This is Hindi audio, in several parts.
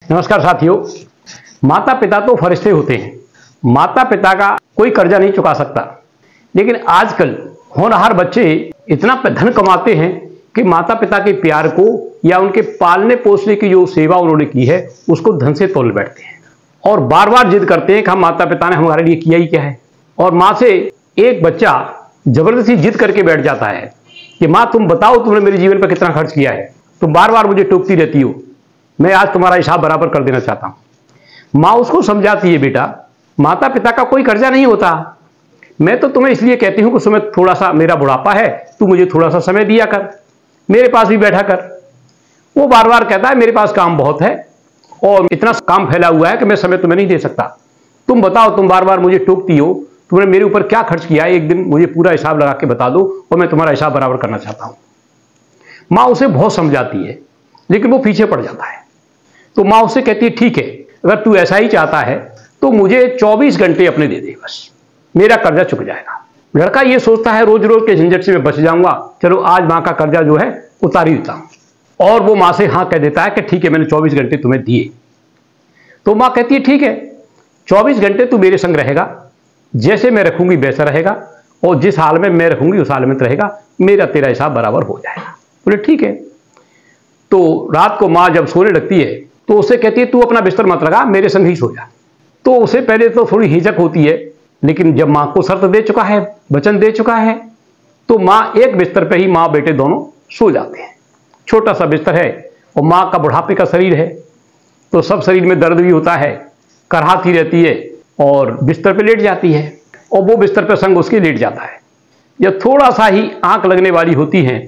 नमस्कार साथियों। माता पिता तो फरिश्ते होते हैं। माता पिता का कोई कर्जा नहीं चुका सकता, लेकिन आजकल होनहार बच्चे इतना धन कमाते हैं कि माता पिता के प्यार को या उनके पालने पोसने की जो सेवा उन्होंने की है उसको धन से तोल बैठते हैं और बार बार जिद करते हैं कि हम माता पिता ने हमारे लिए किया ही क्या है। और माँ से एक बच्चा जबरदस्ती जिद करके बैठ जाता है कि माँ तुम बताओ तुमने मेरे जीवन पर कितना खर्च किया है, तुम बार बार मुझे टोकती रहती हो, मैं आज तुम्हारा हिसाब बराबर कर देना चाहता हूं। माँ उसको समझाती है, बेटा माता पिता का कोई कर्जा नहीं होता, मैं तो तुम्हें इसलिए कहती हूं कि तुम्हें थोड़ा सा मेरा बुढ़ापा है, तू मुझे थोड़ा सा समय दिया कर, मेरे पास भी बैठा कर। वो बार बार कहता है मेरे पास काम बहुत है और इतना काम फैला हुआ है कि मैं समय तुम्हें नहीं दे सकता, तुम बताओ, तुम बार बार मुझे टोकती हो, तुमने मेरे ऊपर क्या खर्च किया है, एक दिन मुझे पूरा हिसाब लगा के बता दो और मैं तुम्हारा हिसाब बराबर करना चाहता हूं। माँ उसे बहुत समझाती है लेकिन वो पीछे पड़ जाता है। तो माँ उससे कहती है ठीक है, अगर तू ऐसा ही चाहता है तो मुझे 24 घंटे अपने दे दे, बस मेरा कर्जा चुक जाएगा। लड़का ये सोचता है रोज रोज के झंझट से मैं बच जाऊंगा, चलो आज माँ का कर्जा जो है उतार ही देता हूं। और वो माँ से हाँ कह देता है कि ठीक है मैंने 24 घंटे तुम्हें दिए। तो माँ कहती है ठीक है 24 घंटे तू मेरे संग रहेगा, जैसे मैं रखूंगी वैसा रहेगा और जिस हाल में मैं रखूंगी उस हाल में रहेगा, मेरा तेरा हिसाब बराबर हो जाएगा। बोले ठीक है। तो रात को माँ जब सोने लगती है तो उसे कहती है तू अपना बिस्तर मत लगा, मेरे संग ही सो जा। तो उसे पहले तो थोड़ी हिचक होती है, लेकिन जब माँ को शर्त दे चुका है, वचन दे चुका है, तो माँ एक बिस्तर पे ही माँ बेटे दोनों सो जाते हैं। छोटा सा बिस्तर है और माँ का बुढ़ापे का शरीर है तो सब शरीर में दर्द भी होता है, कराहती रहती है और बिस्तर पे लेट जाती है और वो बिस्तर पे संग उसके लेट जाता है। जब थोड़ा सा ही आंख लगने वाली होती है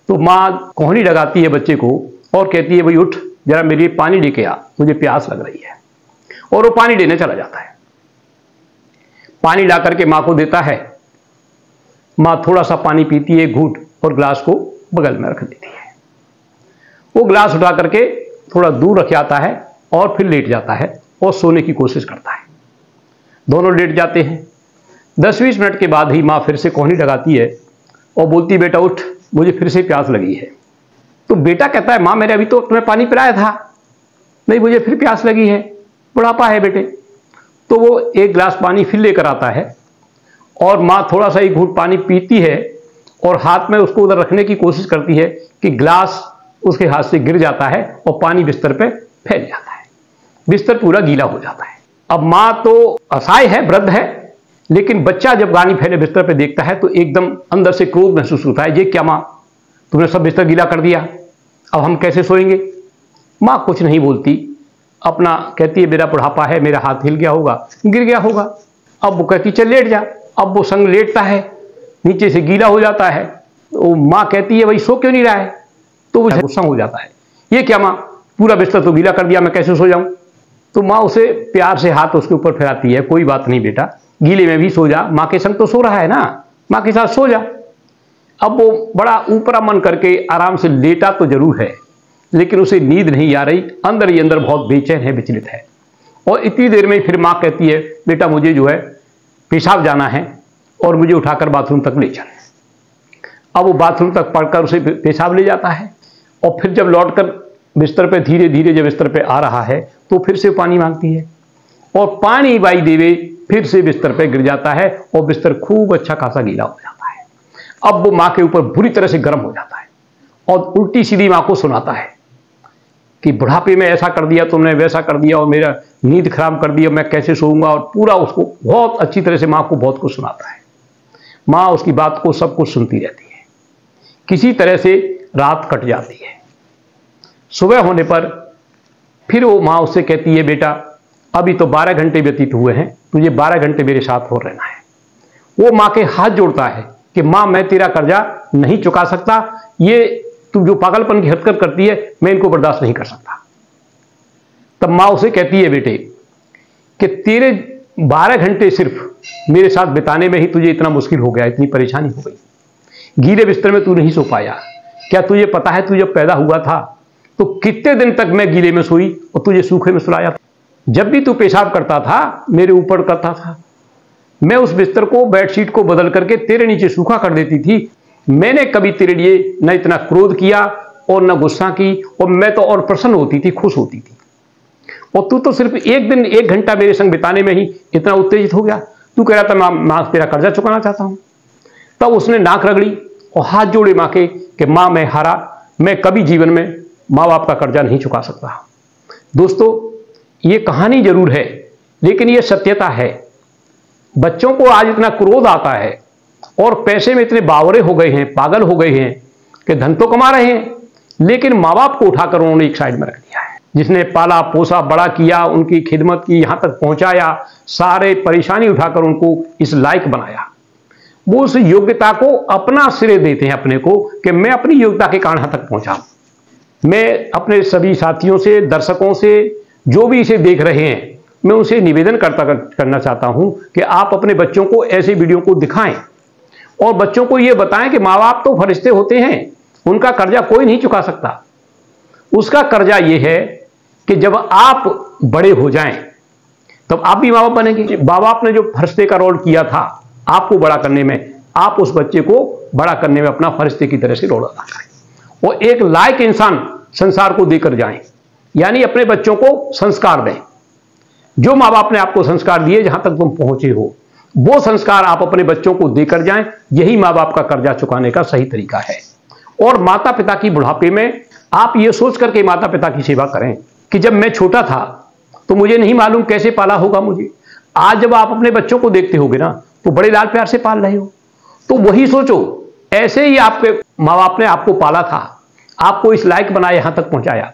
तो माँ कोहनी लगाती है बच्चे को और कहती है भाई उठ जरा मेरे लिए पानी लेके आ, मुझे प्यास लग रही है। और वो पानी लेने चला जाता है। पानी ला करके माँ को देता है। माँ थोड़ा सा पानी पीती है, घूंट, और ग्लास को बगल में रख देती है। वो ग्लास उठा करके थोड़ा दूर रख जाता है और फिर लेट जाता है और सोने की कोशिश करता है। दोनों लेट जाते हैं। 10-20 मिनट के बाद ही माँ फिर से कोहनी लगाती है और बोलती बेटा उठ, मुझे फिर से प्यास लगी है। तो बेटा कहता है माँ मैंने अभी तो तुम्हें पानी पिलाया था। नहीं, मुझे फिर प्यास लगी है, बुढ़ापा है बेटे। तो वो एक गिलास पानी फिर लेकर आता है और माँ थोड़ा सा ही घूंट पानी पीती है और हाथ में उसको उधर रखने की कोशिश करती है कि गिलास उसके हाथ से गिर जाता है और पानी बिस्तर पे फैल जाता है, बिस्तर पूरा गीला हो जाता है। अब माँ तो असहाय है, वृद्ध है, लेकिन बच्चा जब पानी फैले बिस्तर पे देखता है तो एकदम अंदर से क्रोध महसूस होता है, ये क्या माँ, तुमने सब बिस्तर गीला कर दिया, अब हम कैसे सोएंगे। माँ कुछ नहीं बोलती, अपना कहती है मेरा बुढ़ापा है, मेरा हाथ हिल गया होगा, गिर गया होगा। अब वो कहती चल लेट जा। अब वो संग लेटता है, नीचे से गीला हो जाता है। तो माँ कहती है भाई सो क्यों नहीं रहा है। तो वो गुस्सा हो जाता है, ये क्या माँ, पूरा बिस्तर तो गीला कर दिया, मैं कैसे सो जाऊं। तो माँ उसे प्यार से हाथ उसके ऊपर फैलाती है, कोई बात नहीं बेटा, गीले में भी सो जा, माँ के संग तो सो रहा है ना, माँ के साथ सो जा। अब वो बड़ा ऊपरा मन करके आराम से लेटा तो जरूर है, लेकिन उसे नींद नहीं आ रही, अंदर ही अंदर बहुत बेचैन है, विचलित है। और इतनी देर में फिर माँ कहती है बेटा मुझे जो है पेशाब जाना है और मुझे उठाकर बाथरूम तक ले चल। अब वो बाथरूम तक पढ़कर उसे पेशाब ले जाता है और फिर जब लौटकर बिस्तर पे धीरे धीरे जब बिस्तर पे आ रहा है तो फिर से पानी मांगती है और पानी बाई देवे फिर से बिस्तर पे गिर जाता है और बिस्तर खूब अच्छा खासा गीला हो जाता है। अब वो माँ के ऊपर बुरी तरह से गर्म हो जाता है और उल्टी सीधी माँ को सुनाता है कि बुढ़ापे में ऐसा कर दिया तुमने, वैसा कर दिया और मेरा नींद खराब कर दिया, मैं कैसे सोऊंगा। और पूरा उसको बहुत अच्छी तरह से माँ को बहुत कुछ सुनाता है। माँ उसकी बात को सब कुछ सुनती रहती है। किसी तरह से रात कट जाती है। सुबह होने पर फिर वो माँ उससे कहती है बेटा अभी तो 12 घंटे व्यतीत हुए हैं, तुझे 12 घंटे मेरे साथ और रहना है। वो माँ के हाथ जोड़ता है कि माँ मैं तेरा कर्जा नहीं चुका सकता, ये तू जो पागलपन की हरकत करती है मैं इनको बर्दाश्त नहीं कर सकता। तब माँ उसे कहती है बेटे कि तेरे 12 घंटे सिर्फ मेरे साथ बिताने में ही तुझे इतना मुश्किल हो गया, इतनी परेशानी हो गई, गीले बिस्तर में तू नहीं सो पाया। क्या तुझे पता है तू जब पैदा हुआ था तो कितने दिन तक मैं गीले में सोई और तुझे सूखे में सुलाया था। जब भी तू पेशाब करता था मेरे ऊपर करता था, मैं उस बिस्तर को बेडशीट को बदल करके तेरे नीचे सूखा कर देती थी। मैंने कभी तेरे लिए न इतना क्रोध किया और न गुस्सा की, और मैं तो और प्रसन्न होती थी, खुश होती थी। और तू तो सिर्फ एक दिन 1 घंटा मेरे संग बिताने में ही इतना उत्तेजित हो गया, तू कह रहा था माँ तेरा कर्जा चुकाना चाहता हूं। तब उसने नाक रगड़ी और हाथ जोड़े माँ के कि माँ मैं हारा, मैं कभी जीवन में माँ बाप का कर्जा नहीं चुका सकता। दोस्तों, ये कहानी जरूर है लेकिन ये सत्यता है। बच्चों को आज इतना क्रोध आता है और पैसे में इतने बावरे हो गए हैं, पागल हो गए हैं कि धन तो कमा रहे हैं लेकिन माँ बाप को उठाकर उन्होंने एक साइड में रख दिया है। जिसने पाला पोसा बड़ा किया, उनकी खिदमत की, यहां तक पहुंचाया, सारे परेशानी उठाकर उनको इस लायक बनाया, वो उस योग्यता को अपना श्रेय देते हैं अपने को कि मैं अपनी योग्यता के कारण यहां तक पहुंचा। मैं अपने सभी साथियों से, दर्शकों से, जो भी इसे देख रहे हैं, मैं उनसे निवेदन करना चाहता हूं कि आप अपने बच्चों को ऐसे वीडियो को दिखाएं और बच्चों को यह बताएं कि माँ बाप तो फरिश्ते होते हैं, उनका कर्जा कोई नहीं चुका सकता। उसका कर्जा यह है कि जब आप बड़े हो जाएं तब आप भी माँ बाप बनेंगे। माँ बाप ने जो फरिश्ते का रोल किया था आपको बड़ा करने में, आप उस बच्चे को बड़ा करने में अपना फरिश्ते की तरह से रोल अदा करें और एक लायक इंसान संसार को देकर जाएं, यानी अपने बच्चों को संस्कार दें। जो माँ बाप ने आपको संस्कार दिए, जहां तक तुम पहुंचे हो, वो संस्कार आप अपने बच्चों को देकर जाएं। यही माँ बाप का कर्जा चुकाने का सही तरीका है। और माता पिता की बुढ़ापे में आप ये सोच करके माता पिता की सेवा करें कि जब मैं छोटा था तो मुझे नहीं मालूम कैसे पाला होगा मुझे। आज जब आप अपने बच्चों को देखते होगे ना तो बड़े लाड प्यार से पाल रहे हो, तो वही सोचो ऐसे ही आपके माँ बाप ने आपको पाला था, आपको इस लायक बनाया, यहां तक पहुंचाया।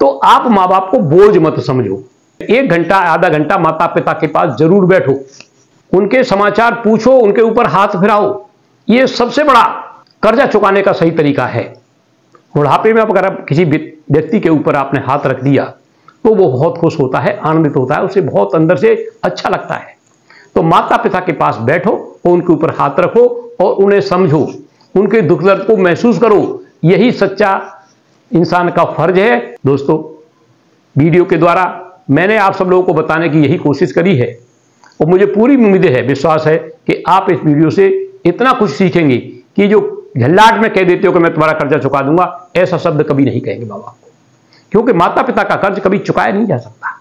तो आप माँ बाप को बोझ मत समझो। 1 घंटा आधा घंटा माता पिता के पास जरूर बैठो, उनके समाचार पूछो, उनके ऊपर हाथ फिराओ। ये सबसे बड़ा कर्जा चुकाने का सही तरीका है। बुढ़ापे में अगर किसी व्यक्ति के ऊपर आपने हाथ रख दिया तो वो बहुत खुश होता है, आनंदित होता है, उसे बहुत अंदर से अच्छा लगता है। तो माता पिता के पास बैठो और उनके ऊपर हाथ रखो और उन्हें समझो, उनके दुख दर्द को महसूस करो। यही सच्चा इंसान का फर्ज है। दोस्तों, वीडियो के द्वारा मैंने आप सब लोगों को बताने की यही कोशिश करी है और मुझे पूरी उम्मीद है, विश्वास है कि आप इस वीडियो से इतना कुछ सीखेंगे कि जो झल्लाट में कह देते हो कि मैं तुम्हारा कर्जा चुका दूंगा, ऐसा शब्द कभी नहीं कहेंगे माँ बाप को, क्योंकि माता पिता का कर्ज कभी चुकाया नहीं जा सकता।